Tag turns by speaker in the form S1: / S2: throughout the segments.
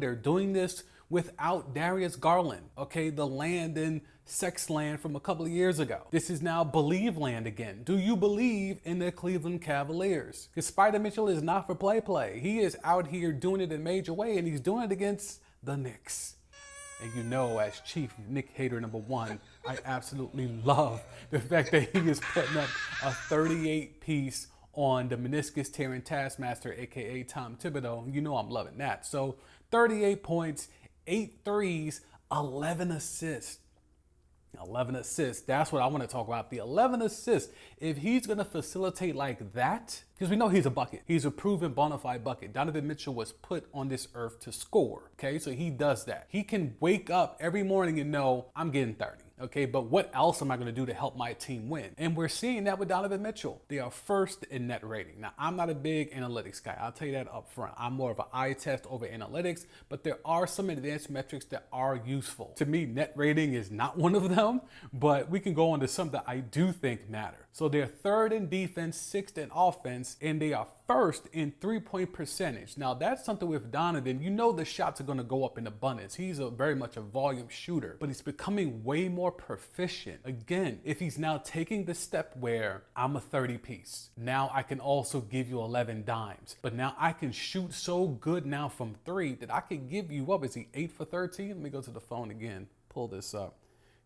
S1: They're doing this without Darius Garland, okay? The land in sex land from a couple of years ago. This is now believe land again. Do you believe in the Cleveland Cavaliers? Because Spider Mitchell is not for play. He is out here doing it in a major way, and he's doing it against the Knicks. And you know, as chief Knick hater number one, I absolutely love the fact that he is putting up a 38 piece on the meniscus tearing taskmaster, aka Tom Thibodeau. You know I'm loving that. So 38 points, 8 threes, 11 assists. 11 assists. That's what I want to talk about. The 11 assists. If he's going to facilitate like that, because we know he's a bucket. He's a proven bona fide bucket. Donovan Mitchell was put on this earth to score. Okay, so he does that. He can wake up every morning and know, I'm getting 30. Okay, but what else am I going to do to help my team win? And we're seeing that with Donovan Mitchell. They are first in net rating. Now, I'm not a big analytics guy. I'll tell you that up front. I'm more of an eye test over analytics, but there are some advanced metrics that are useful. To me, net rating is not one of them, but we can go on to some that I do think matter. So they're third in defense, sixth in offense, and they are first in three-point percentage. Now, that's something with Donovan. You know the shots are going to go up in abundance. He's very much a volume shooter, but he's becoming way more proficient. Again, if he's now taking the step where I'm a 30 piece, now I can also give you 11 dimes, but now I can shoot so good now from three that I could give you, what is he, 8 for 13? Let me go to the phone again, pull this up.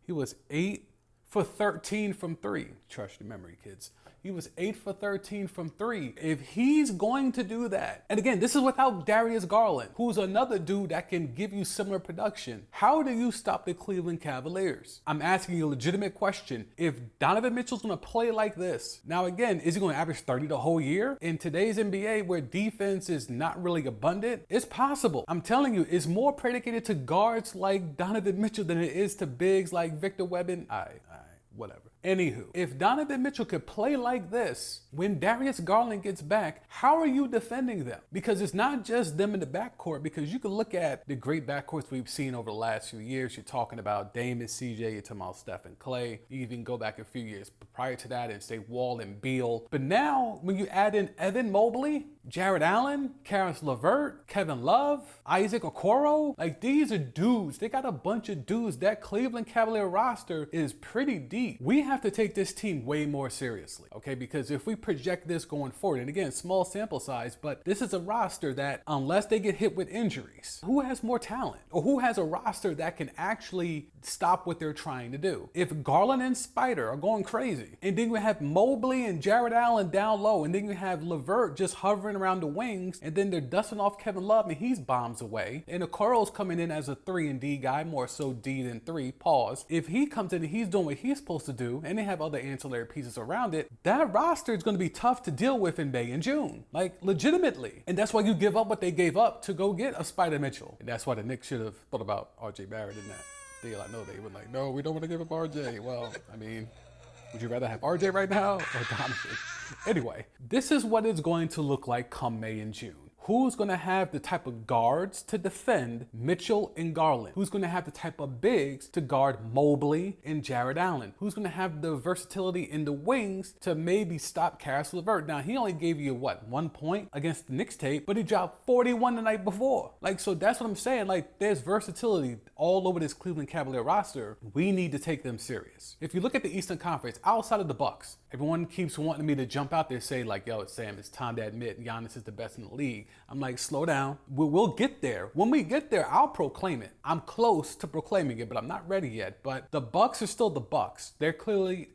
S1: He was 8 for 13 from three. Trust your memory, kids. He was 8 for 13 from three. If he's going to do that, and again, this is without Darius Garland, who's another dude that can give you similar production, how do you stop the Cleveland Cavaliers? I'm asking you a legitimate question. If Donovan Mitchell's going to play like this, now again, is he going to average 30 the whole year? In today's NBA, where defense is not really abundant, it's possible. I'm telling you, it's more predicated to guards like Donovan Mitchell than it is to bigs like Victor Wembanyama. Whatever. Anywho, if Donovan Mitchell could play like this, when Darius Garland gets back, how are you defending them? Because it's not just them in the backcourt, because you can look at the great backcourts we've seen over the last few years. You're talking about Dame and CJ, you're talking about Steph and Clay. You even go back a few years prior to that and say Wall and Beal. But now, when you add in Evan Mobley, Jared Allen, Karis LeVert, Kevin Love, Isaac Okoro, like these are dudes. They got a bunch of dudes. That Cleveland Cavalier roster is pretty deep. We have to take this team way more seriously, okay? Because if we project this going forward, and again, small sample size, but this is a roster that unless they get hit with injuries, who has more talent? Or who has a roster that can actually stop what they're trying to do? If Garland and Spider are going crazy, and then you have Mobley and Jared Allen down low, and then you have LeVert just hovering around the wings, and then they're dusting off Kevin Love and he's bombs away, and Okoro's coming in as a 3 and D guy, more so D than 3, pause. If he comes in and he's doing what he's supposed to do, and they have other ancillary pieces around it, that roster is going to be tough to deal with in May and June, like legitimately. And that's why you give up what they gave up to go get a Spider Mitchell. And that's why the Knicks should have thought about RJ Barrett in that deal. I know they were like, no, we don't want to give up RJ. Well, I mean, would you rather have RJ right now or Donovan? Anyway, this is what it's going to look like come May and June. Who's going to have the type of guards to defend Mitchell and Garland? Who's going to have the type of bigs to guard Mobley and Jared Allen? Who's going to have the versatility in the wings to maybe stop Karis LeVert? Now, he only gave you, what, 1 point against the Knicks tape, but he dropped 41 the night before. Like, so that's what I'm saying. Like, there's versatility all over this Cleveland Cavalier roster. We need to take them serious. If you look at the Eastern Conference, outside of the Bucks, everyone keeps wanting me to jump out there and say, like, yo, Sam, it's time to admit Giannis is the best in the league. I'm like, slow down. We'll get there. When we get there, I'll proclaim it. I'm close to proclaiming it, but I'm not ready yet. But the Bucks are still the Bucks. They're clearly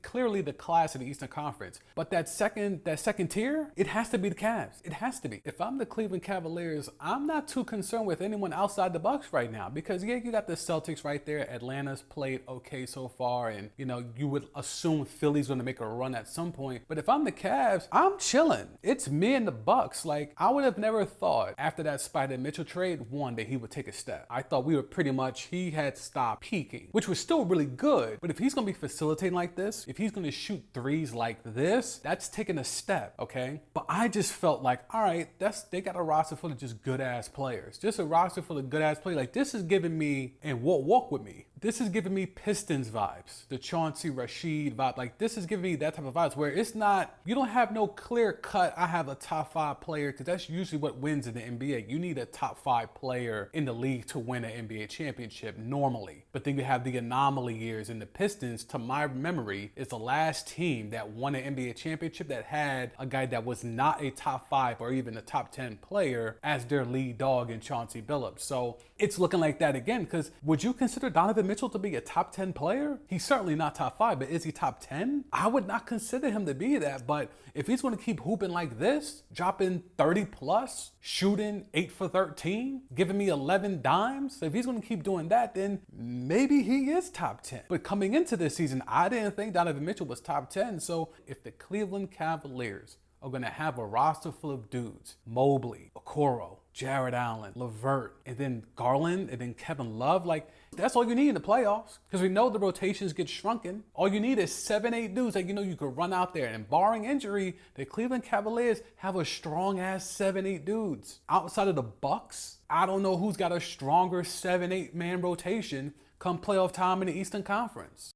S1: the class of the Eastern Conference. But that second tier, it has to be the Cavs. It has to be. If I'm the Cleveland Cavaliers, I'm not too concerned with anyone outside the Bucks right now, because yeah, you got the Celtics right there. Atlanta's played okay so far, and you know, you would assume Philly's going to make a run at some point. But if I'm the Cavs, I'm chilling. It's me and the Bucks. Like, I would have never thought after that Spider Mitchell trade, one, that he would take a step. I thought we were pretty much, he had stopped peaking, which was still really good. But if he's going to be facilitating like this, if he's going to shoot threes like this, that's taking a step, okay? But I just felt like, all right, they got a roster full of just good ass players. Just a roster full of good ass players. Like, this is giving me, and walk with me, This is giving me Pistons vibes, the Chauncey Rashid vibe. Like, this is giving me that type of vibes where it's not, you don't have no clear cut, I have a top 5 player, because that's usually what wins in the NBA. You need a top 5 player in the league to win an NBA championship normally. But then you have the anomaly years, and the Pistons, to my memory, is the last team that won an NBA championship that had a guy that was not a top 5 or even a top 10 player as their lead dog in Chauncey Billups. So it's looking like that again, because would you consider Donovan Mitchell to be a top 10 player? He's certainly not top 5, but is he top 10? I would not consider him to be that, but if he's going to keep hooping like this, dropping 30 plus, shooting 8 for 13, giving me 11 dimes, if he's going to keep doing that, then maybe he is top 10. But coming into this season, I didn't think Donovan Mitchell was top 10. So if the Cleveland Cavaliers are going to have a roster full of dudes, Mobley, Okoro, Jared Allen, LeVert, and then Garland, and then Kevin Love, like, that's all you need in the playoffs, because we know the rotations get shrunken. All you need is 7-8 dudes that you know you could run out there, and barring injury, the Cleveland Cavaliers have a strong ass 7-8 dudes. Outside of the Bucks, I don't know who's got a stronger 7-8 man rotation come playoff time in the Eastern Conference.